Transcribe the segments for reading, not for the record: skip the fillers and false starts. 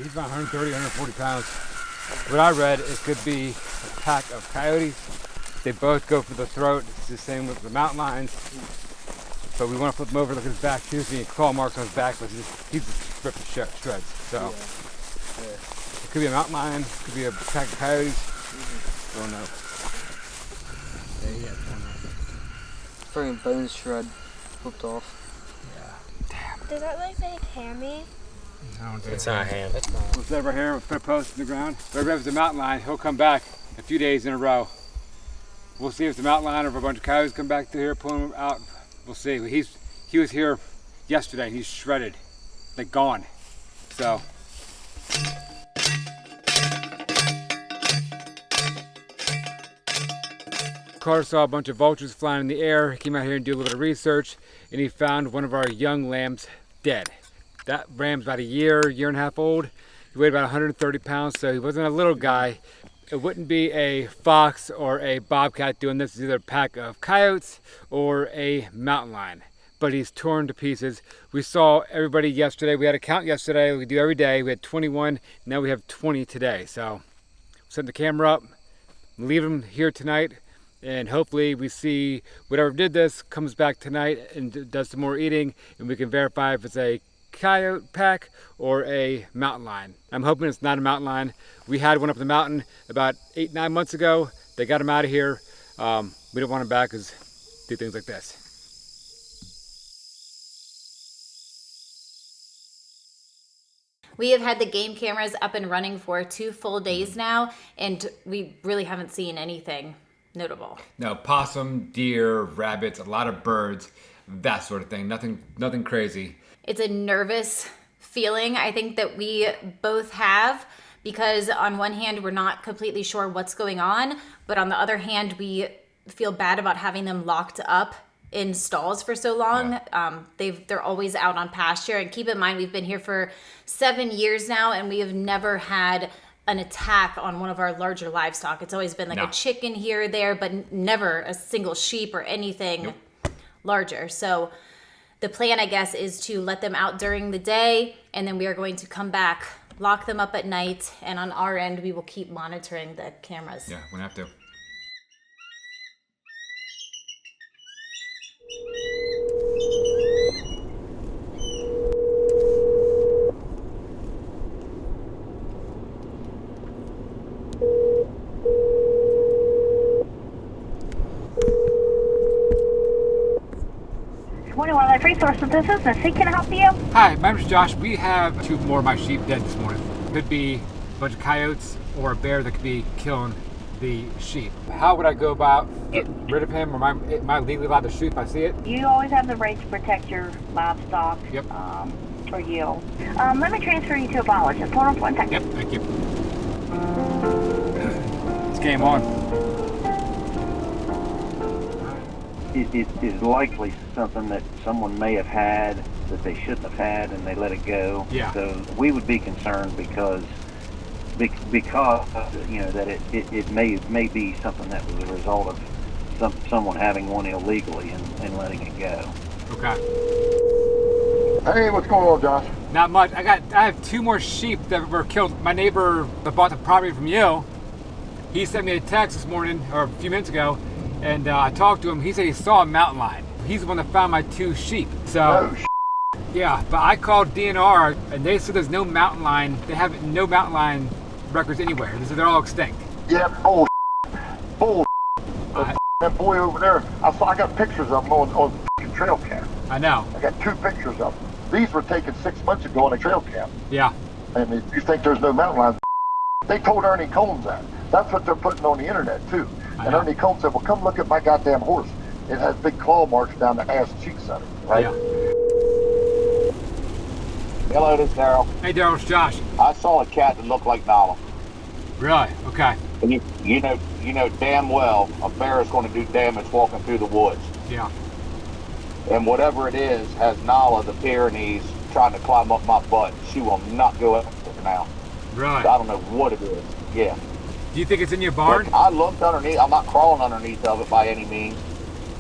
He's about 130, 140 pounds. What I read, it could be a pack of coyotes. They both go for the throat. It's the same with the mountain lions. But we want to flip him over, look at his back too, see any claw marks on his back, but he's just ripped to shreds. So it could be a mountain lion, it could be a pack of coyotes. Don't know. Yeah, fucking bone shred flipped off. Yeah. Does that look like hammy? No, It's not ham. We'll set right here, we'll put a post in the ground. Whoever has the mountain lion, he'll come back a few days in a row. We'll see if it's a mountain lion or if a bunch of coyotes come back through here, pulling him out. We'll see. He was here yesterday and he's shredded, like gone. So. Carter saw a bunch of vultures flying in the air. He came out here and did a little bit of research, and he found one of our young lambs dead. That ram's about a year and a half old. He weighed about 130 pounds, so he wasn't a little guy. It wouldn't be a fox or a bobcat doing this. It's either a pack of coyotes or a mountain lion. But he's torn to pieces. We saw everybody yesterday. We had a count yesterday. We do every day. We had 21. Now we have 20 today. So set the camera up, leave him here tonight, and hopefully we see whatever did this comes back tonight and does some more eating, and we can verify if it's a coyote pack or a mountain lion. I'm hoping it's not a mountain lion. We had one up the mountain about 8-9 months ago. They got him out of here. We don't want him back because do things like this. We have had the game cameras up and running for 2 full days now, and we really haven't seen anything notable. No, possum, deer, rabbits, a lot of birds, that sort of thing. Nothing crazy. It's a nervous feeling I think that we both have, because on one hand we're not completely sure what's going on, but on the other hand we feel bad about having them locked up in stalls for so long. Yeah. They're always out on pasture, and keep in mind we've been here for 7 years now and we have never had an attack on one of our larger livestock. It's always been like a chicken here or there, but never a single sheep or anything larger. So the plan, I guess, is to let them out during the day, and then we are going to come back, lock them up at night, and on our end we will keep monitoring the cameras. Yeah, we're gonna have to. Wildlife Resources, this is Missy. Can I help you? Hi, my name is Josh. We have 2 more of my sheep dead this morning. Could be a bunch of coyotes or a bear that could be killing the sheep. How would I go about getting rid of him, or am I legally allowed to shoot if I see it? You always have the right to protect your livestock. Yep. Or you. Let me transfer you to a biologist. Hold on for 1 second. Yep, thank you. It's game on. It is likely something that someone may have had that they shouldn't have had, and they let it go. Yeah. So we would be concerned because you know that it may be something that was a result of someone having one illegally and letting it go. Okay. Hey, what's going on, Josh? Not much. I have 2 more sheep that were killed. My neighbor that bought the property from you, he sent me a text this morning or a few minutes ago. And I talked to him. He said he saw a mountain lion. He's the one that found my 2 sheep. So, yeah, but I called DNR and they said there's no mountain lion. They have no mountain lion records anywhere. They said they're all extinct. Yeah, bull. That boy over there, I got pictures of him on the trail cam. I know. I got 2 pictures of them. These were taken 6 months ago on a trail cam. Yeah. And if you think there's no mountain lions, they told Ernie Combs that. That's what they're putting on the internet too. And Ernie Combs said, well, come look at my goddamn horse. It has big claw marks down the ass cheek center, right? Yeah. Hello, this is Daryl. Hey, Daryl, it's Josh. I saw a cat that looked like Nala. Really? Okay. And you know damn well a bear is going to do damage walking through the woods. Yeah. And whatever it is has Nala, the Pyrenees, trying to climb up my butt. She will not go up there now. Really? I don't know what it is. Yeah. Do you think it's in your barn? But I looked underneath. I'm not crawling underneath of it by any means.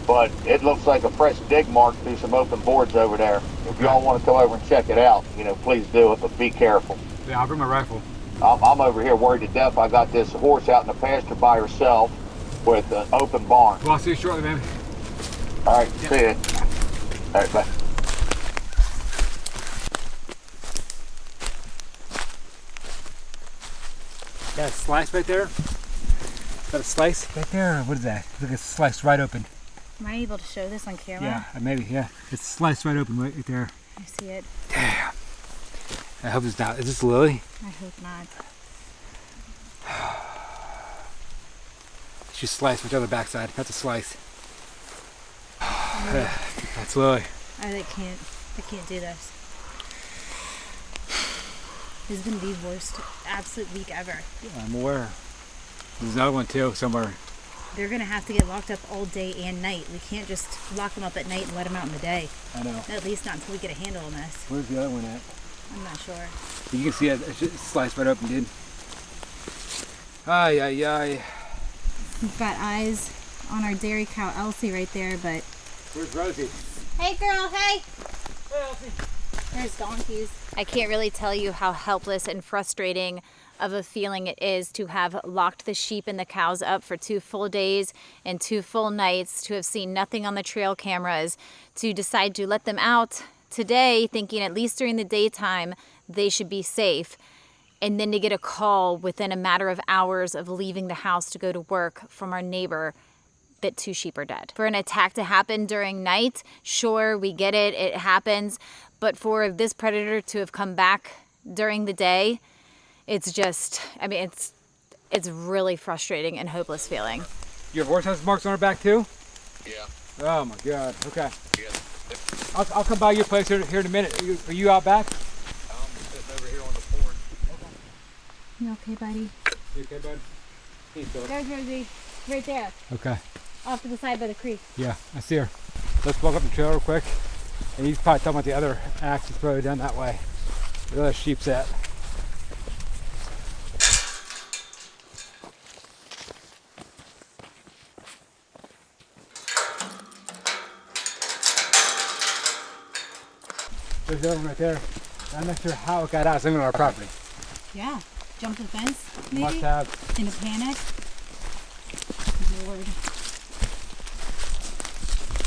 but it looks like a fresh dig mark through some open boards over there. If y'all want to come over and check it out, you know, please do it, but be careful. Yeah, I'll bring my rifle. I'm over here worried to death. I got this horse out in the pasture by herself with an open barn. Well, I'll see you shortly, man. All right, see ya. All right, bye. Got a slice right there. Got a slice right there. What is that? Look, it's sliced right open. Am I able to show this on camera? Yeah, maybe, yeah. It's sliced right open right there. I see it. Damn. I hope it's not. Is this Lily? I hope not. She's sliced right on the backside. That's a slice. That's Lily. I can't do this. This has been the worst absolute week ever. Yeah, I'm aware. There's another one too, somewhere. They're gonna have to get locked up all day and night. We can't just lock them up at night and let them out in the day. I know. At least not until we get a handle on this. Where's the other one at? I'm not sure. You can see it. It's sliced right open, dude. Ay, ay, ay. We've got eyes on our dairy cow Elsie right there, but... Where's Rosie? Hey girl, hey! Hey, Elsie. There's donkeys. I can't really tell you how helpless and frustrating of a feeling it is to have locked the sheep and the cows up for 2 full days and 2 full nights, to have seen nothing on the trail cameras, to decide to let them out today thinking at least during the daytime they should be safe, and then to get a call within a matter of hours of leaving the house to go to work from our neighbor that 2 sheep are dead. For an attack to happen during night, sure, we get it, it happens, but for this predator to have come back during the day, it's just, I mean, it's really frustrating and hopeless feeling. Your horse has marks on her back too? Yeah. Oh my God, okay. Yeah. I'll come by your place here in a minute. Are you out back? I'm sitting over here on the porch. You okay, buddy? You okay, bud? Hey, Philip. There's Rosie, right there, Okay, off to the side by the creek. yeah, I see her. Let's walk up the trail real quick. And he's probably talking about the other axe is probably down that way. Where the other sheep's at. There's the other one right there. I'm not sure how it got out. It's on our property. Yeah, jumped the fence, maybe? Must have. In a panic. Lord.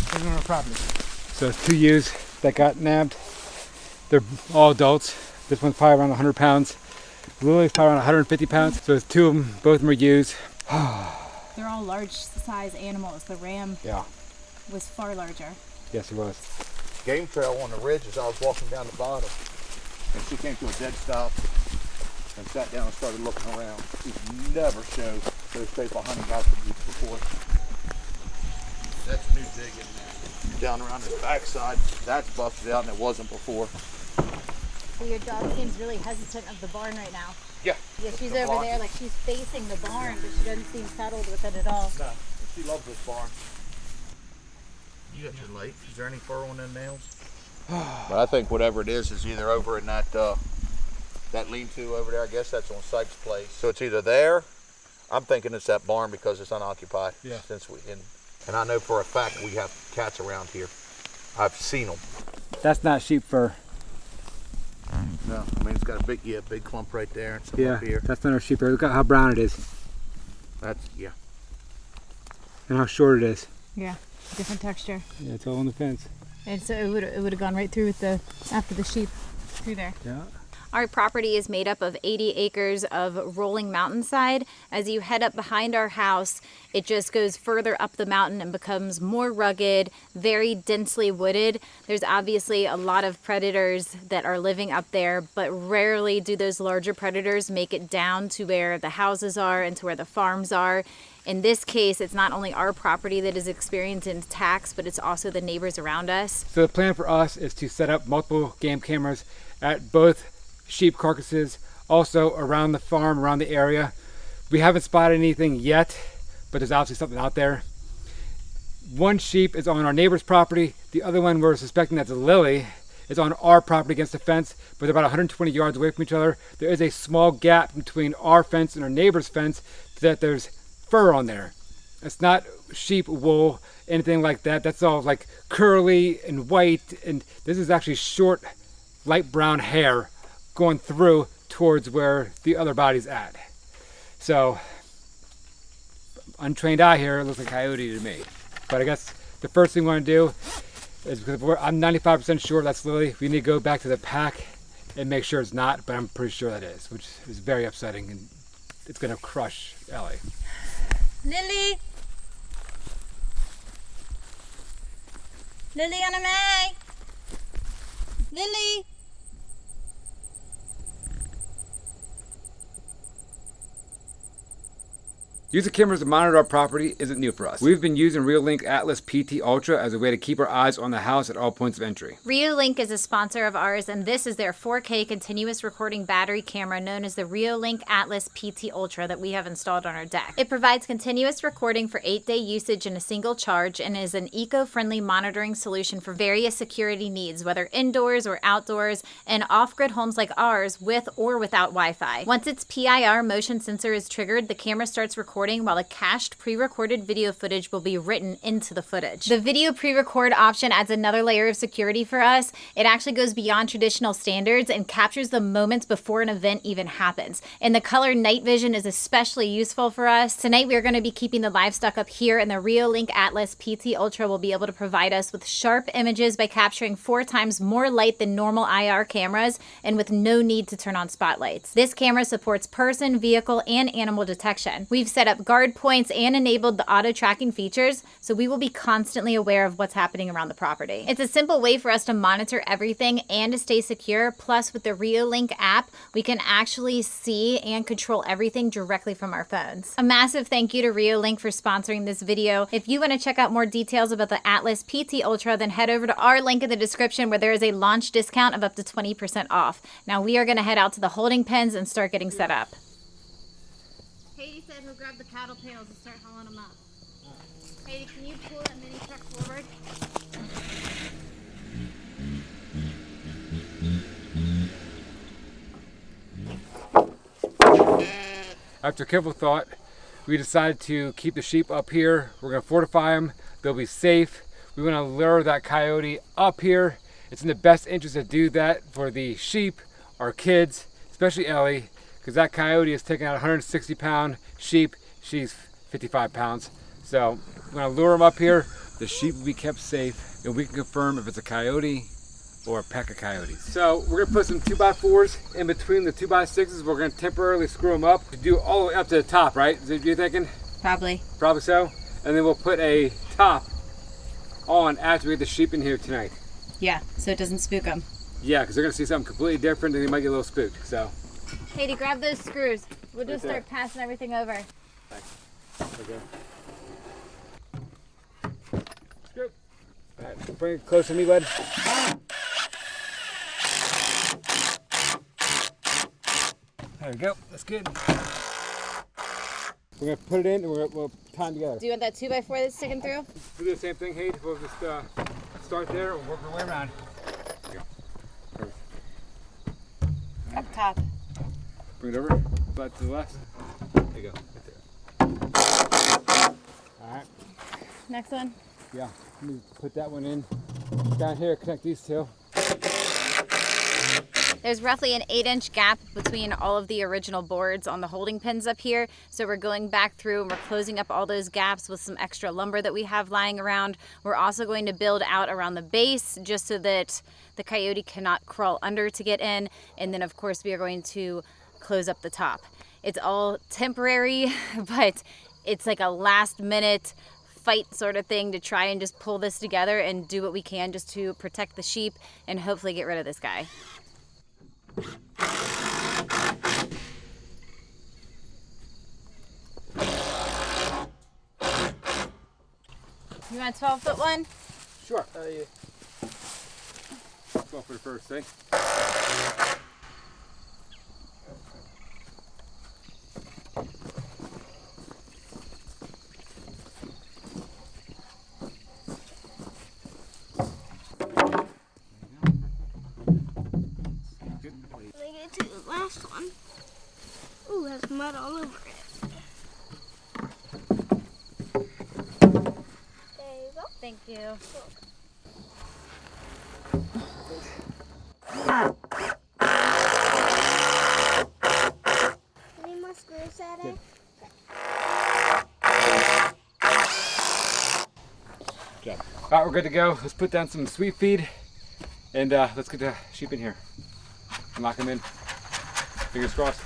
It's on our property. So it's 2 ewes that got nabbed. They're all adults. This one's probably around 100 pounds. Lily's probably around 150 pounds. So it's 2 of them, both of them are ewes. They're all large size animals. The ram Yeah, was far larger. yes it was. Game trail on the ridge as I was walking down the bottom, and she came to a dead stop and sat down and started looking around. She's never showed those faithful hunting attributes before. That's new digging there. Down around his backside, that's busted out and it wasn't before. So your dog seems really hesitant of the barn right now. Yeah. Yeah, she's The over barn. there like she's facing the barn, but she doesn't seem settled with it at all. No, she loves this barn. You got your light. Is there any fur on them nails? But I think whatever it is either over in that lean-to over there. I guess that's on Sykes' place. So it's either there. I'm thinking it's that barn because it's unoccupied. Yeah. And I know for a fact we have cats around here. I've seen them. That's not sheep fur. No, I mean it's got a big clump right there and some Yeah, up here. that's not our sheep fur. Look at how brown it is That's and how short it is. Yeah, different texture. Yeah, it's all on the fence. And so it would have gone right through with after the sheep through there. Yeah. Our property is made up of 80 acres of rolling mountainside. As you head up behind our house, it just goes further up the mountain and becomes more rugged, very densely wooded. There's obviously a lot of predators that are living up there, but rarely do those larger predators make it down to where the houses are and to where the farms are. In this case, it's not only our property that is experiencing attacks, but it's also the neighbors around us. So the plan for us is to set up multiple game cameras at both sheep carcasses, also around the farm, around the area. We haven't spotted anything yet, but there's obviously something out there. One sheep is on our neighbor's property. The other one we're suspecting that's a Lily is on our property against the fence, but they're about 120 yards away from each other. There is a small gap between our fence and our neighbor's fence that there's fur on there. It's not sheep wool, anything like that. That's all like curly and white, and this is actually short, light brown hair going through towards where the other body's at. So, untrained eye here, it looks like coyote to me. But I guess the first thing we want to do is, because I'm 95% sure that's Lily, we need to go back to the pack and make sure it's not, but I'm pretty sure that is, which is very upsetting, and it's gonna crush Ellie. Lily! Lily Anna May! Lily! Using cameras to monitor our property isn't new for us. We've been using Reolink Atlas PT Ultra as a way to keep our eyes on the house at all points of entry. Reolink is a sponsor of ours, and this is their 4K continuous recording battery camera known as the Reolink Atlas PT Ultra that we have installed on our deck. It provides continuous recording for 8-day usage in a single charge and is an eco-friendly monitoring solution for various security needs, whether indoors or outdoors, and off-grid homes like ours with or without Wi-Fi. Once its PIR motion sensor is triggered, the camera starts recording while a cached pre-recorded video footage will be written into the footage. The video pre-record option adds another layer of security for us. It actually goes beyond traditional standards and captures the moments before an event even happens. And the color night vision is especially useful for us. Tonight we are going to be keeping the livestock up here, and the Reolink Atlas PT Ultra will be able to provide us with sharp images by capturing 4 times more light than normal IR cameras and with no need to turn on spotlights. This camera supports person, vehicle, and animal detection. We've set up guard points and enabled the auto tracking features, so we will be constantly aware of what's happening around the property. It's a simple way for us to monitor everything and to stay secure. Plus, with the Reolink app, we can actually see and control everything directly from our phones. A massive thank you to Reolink for sponsoring this video. If you want to check out more details about the Atlas PT Ultra, then head over to our link in the description where there is a launch discount of up to 20% off. Now we are going to head out to the holding pens and start getting set up. Haiti said he'll grab the cattle pails and start hauling them up. Haiti, can you pull that mini truck forward? After careful thought, we decided to keep the sheep up here. We're gonna fortify them. They'll be safe. We wanna lure that coyote up here. It's in the best interest to do that for the sheep, our kids, especially Ellie, because that coyote is taking out a 160-pound sheep. She's 55 pounds. So we're gonna lure them up here. The sheep will be kept safe, and we can confirm if it's a coyote or a pack of coyotes. So we're gonna put some 2x4s in between the 2x6s. We're gonna temporarily screw them up to do all the way up to the top, right? Is that what you're thinking? Probably. Probably so. And then we'll put a top on after we get the sheep in here tonight. Yeah, so it doesn't spook them. Yeah, because they're gonna see something completely different and they might get a little spooked, so. Haiti, grab those screws. We'll just Right there. start passing everything over. Okay. Screw. All right, bring it close to me, bud. There we go, that's good. We're gonna put it in and we'll tie them together. Do you want that 2x4 that's sticking through? We'll do the same thing, Hayden. We'll just start there and work our way around. Up top. Bring it over, slide to the left. There you go, right there. All right. Next one. Yeah, let me put that one in. Down here, connect these two. There's roughly an 8-inch gap between all of the original boards on the holding pins up here. So we're going back through and we're closing up all those gaps with some extra lumber that we have lying around. We're also going to build out around the base just so that the coyote cannot crawl under to get in. And then of course we are going to close up the top. It's all temporary, but it's like a last minute fight sort of thing to try and just pull this together and do what we can just to protect the sheep and hopefully get rid of this guy. You want a 12-foot one? Sure. Yeah. 12 for the first thing. Last one. Ooh, has mud all over it. Thank you. Any more screws at it? All right, we're good to go. Let's put down some sweet feed and let's get the sheep in here and lock them in. Fingers crossed.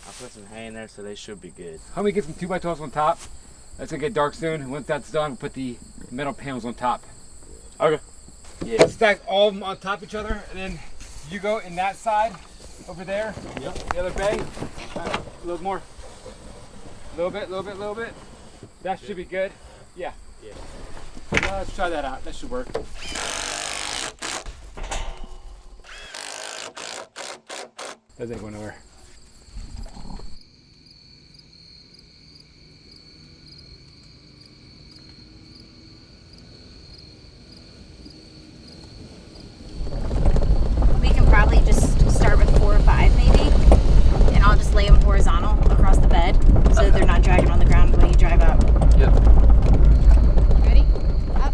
I put some hay in there, so they should be good. Homie, get some 2x12s on top. That's gonna get dark soon. Once that's done, we'll put the metal panels on top. Okay. Yeah. Let's stack all of them on top of each other, and then you go in that side over there. Yep. The other bay. A little more. A little bit, little bit, little bit. That should be good. Yeah. Yeah. Let's try that out. That should work. That ain't going nowhere. We can probably just start with 4 or 5 maybe, and I'll just lay them horizontal across the bed so that they're not dragging on the ground when you drive up. Yep. Ready? Up.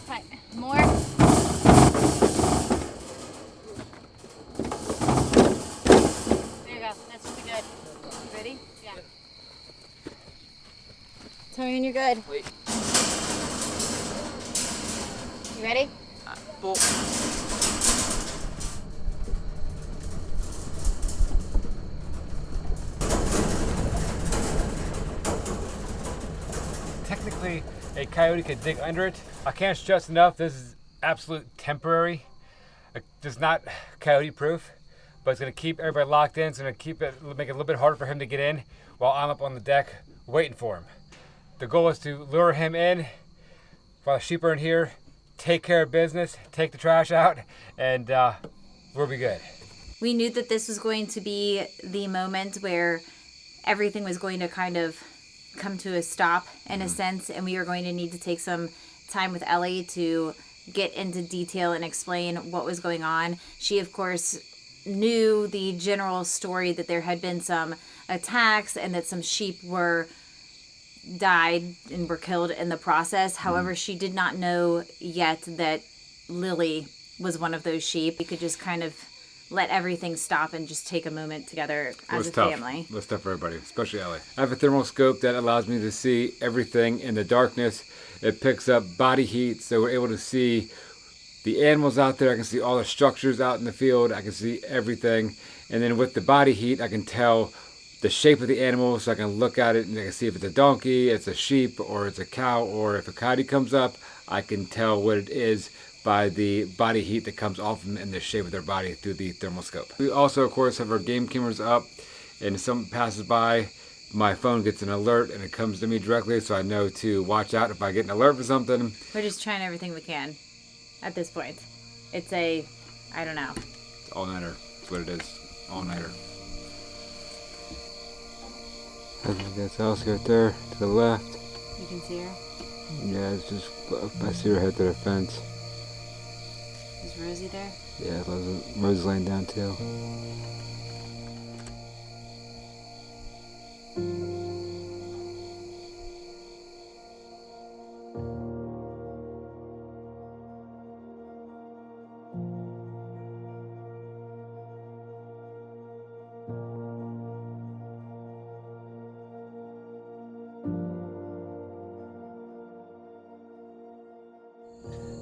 Right. More. There you go. That should be good. You ready? Yeah. Tell me when you're good. Wait. You ready? Pull. Technically, a coyote could dig under it. I can't stress enough, this is absolute temporary. It's not coyote proof, but it's gonna keep everybody locked in. It's gonna make it a little bit harder for him to get in while I'm up on the deck waiting for him. The goal is to lure him in while the sheep are in here, take care of business, take the trash out, and we'll be good. We knew that this was going to be the moment where everything was going to kind of come to a stop in a sense, and we were going to need to take some time with Ellie to get into detail and explain what was going on. She, of course, knew the general story that there had been some attacks and that some sheep were died and were killed in the process. However, she did not know yet that Lily was one of those sheep. We could just kind of let everything stop and just take a moment together as a family. That's tough for everybody, especially Ellie. I have a thermal scope that allows me to see everything in the darkness. It picks up body heat, so we're able to see the animals out there. I can see all the structures out in the field. I can see everything. And then with the body heat, I can tell the shape of the animal, so I can look at it and I can see if it's a donkey, it's a sheep, or it's a cow, or if a coyote comes up, I can tell what it is by the body heat that comes off them and the shape of their body through the thermal scope. We also, of course, have our game cameras up, and if something passes by, my phone gets an alert and it comes to me directly, so I know to watch out if I get an alert for something. We're just trying everything we can at this point. It's I don't know. All-nighter, that's what it is, all-nighter. I think that's Elsie right there to the left. You can see her? Yeah, it's just, I see her head to the fence. Is Rosie there? Yeah, Rose laying down too.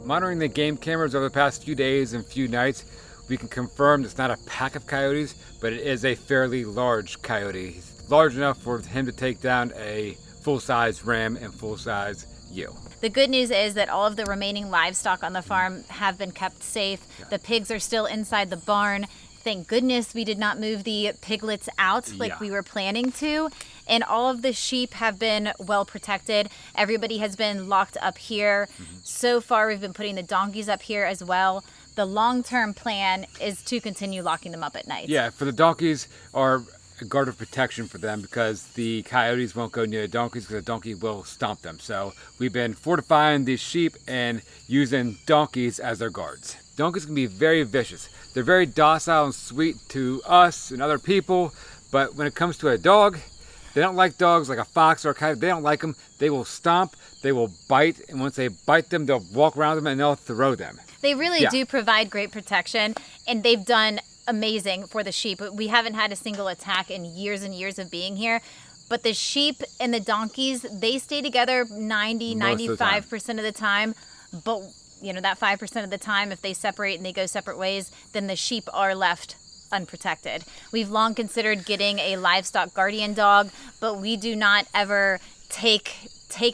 Monitoring the game cameras over the past few days and few nights, we can confirm it's not a pack of coyotes, but it is a fairly large coyote. It's large enough for him to take down a full-size ram and full-size ewe. The good news is that all of the remaining livestock on the farm have been kept safe. The pigs are still inside the barn. Thank goodness we did not move the piglets out like we were planning to. And all of the sheep have been well protected. Everybody has been locked up here. So far, we've been putting the donkeys up here as well. The long-term plan is to continue locking them up at night. Yeah, for the donkeys, our a guard of protection for them because the coyotes won't go near the donkeys because the donkey will stomp them. So we've been fortifying these sheep and using donkeys as their guards. Donkeys can be very vicious. They're very docile and sweet to us and other people, but when it comes to a dog, they don't like dogs like a fox or a coyote. They don't like them. They will stomp, they will bite, and once they bite them, they'll walk around them and they'll throw them. They really do provide great protection, and they've done amazing for the sheep. We haven't had a single attack in years and years of being here, but the sheep and the donkeys, they stay together 95% of the time. But you know, that 5% of the time, if they separate and they go separate ways, then the sheep are left unprotected. We've long considered getting a livestock guardian dog, but we do not ever take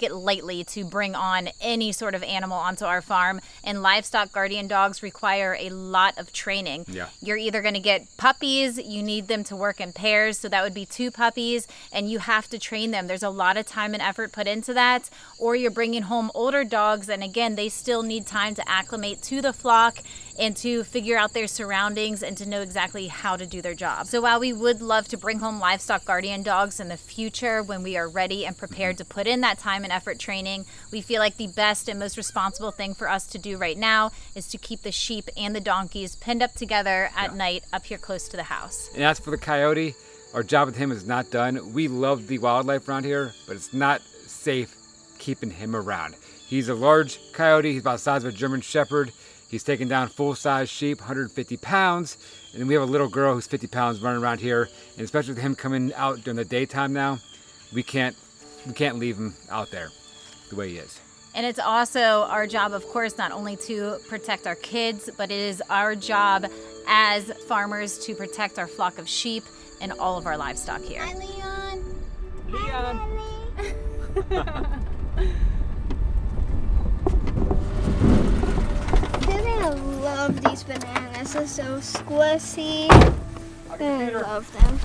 it lightly to bring on any sort of animal onto our farm, and livestock guardian dogs require a lot of training. You're either going to get puppies, you need them to work in pairs, so that would be 2 puppies, and you have to train them. There's a lot of time and effort put into that. Or you're bringing home older dogs, and again, they still need time to acclimate to the flock and to figure out their surroundings and to know exactly how to do their job. So while we would love to bring home livestock guardian dogs in the future when we are ready and prepared to put in that time and effort training, we feel like the best and most responsible thing for us to do right now is to keep the sheep and the donkeys pinned up together at night up here close to the house. And as for the coyote, our job with him is not done. We love the wildlife around here, but it's not safe keeping him around. He's a large coyote. He's about the size of a German Shepherd. He's taken down full-size sheep, 150 pounds. And then we have a little girl who's 50 pounds running around here. And especially with him coming out during the daytime now, we can't leave him out there the way he is. And it's also our job, of course, not only to protect our kids, but it is our job as farmers to protect our flock of sheep and all of our livestock here. Hi, Leon. Leon. I love these bananas. They're so squishy. I love them.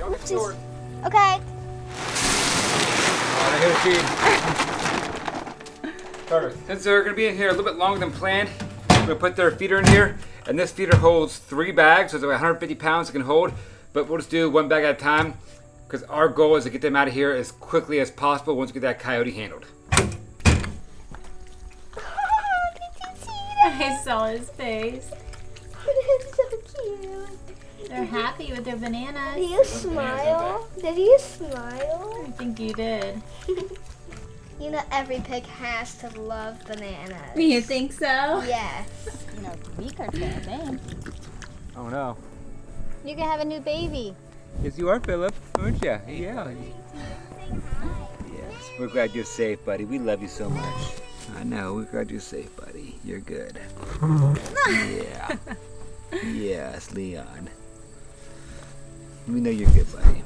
Okay. Perfect. Since they're going to be in here a little bit longer than planned, we're going to put their feeder in here. And this feeder holds 3 bags, so it's about 150 pounds it can hold. But we'll just do 1 bag at a time because our goal is to get them out of here as quickly as possible once we get that coyote handled. I saw his face. It's so cute. They're happy with their bananas. Did you smile? Did you smile? I think you did. You know, every pig has to love bananas. You think so? Yes. You know, we are too. Oh no. You can have a new baby. Yes, you are, Philip, aren't you? Yeah. Yes, we're glad you're safe, buddy. We love you so much. I know, we're glad you're safe, buddy. You're good. Yeah. Yes, Leon. We know you're good, buddy.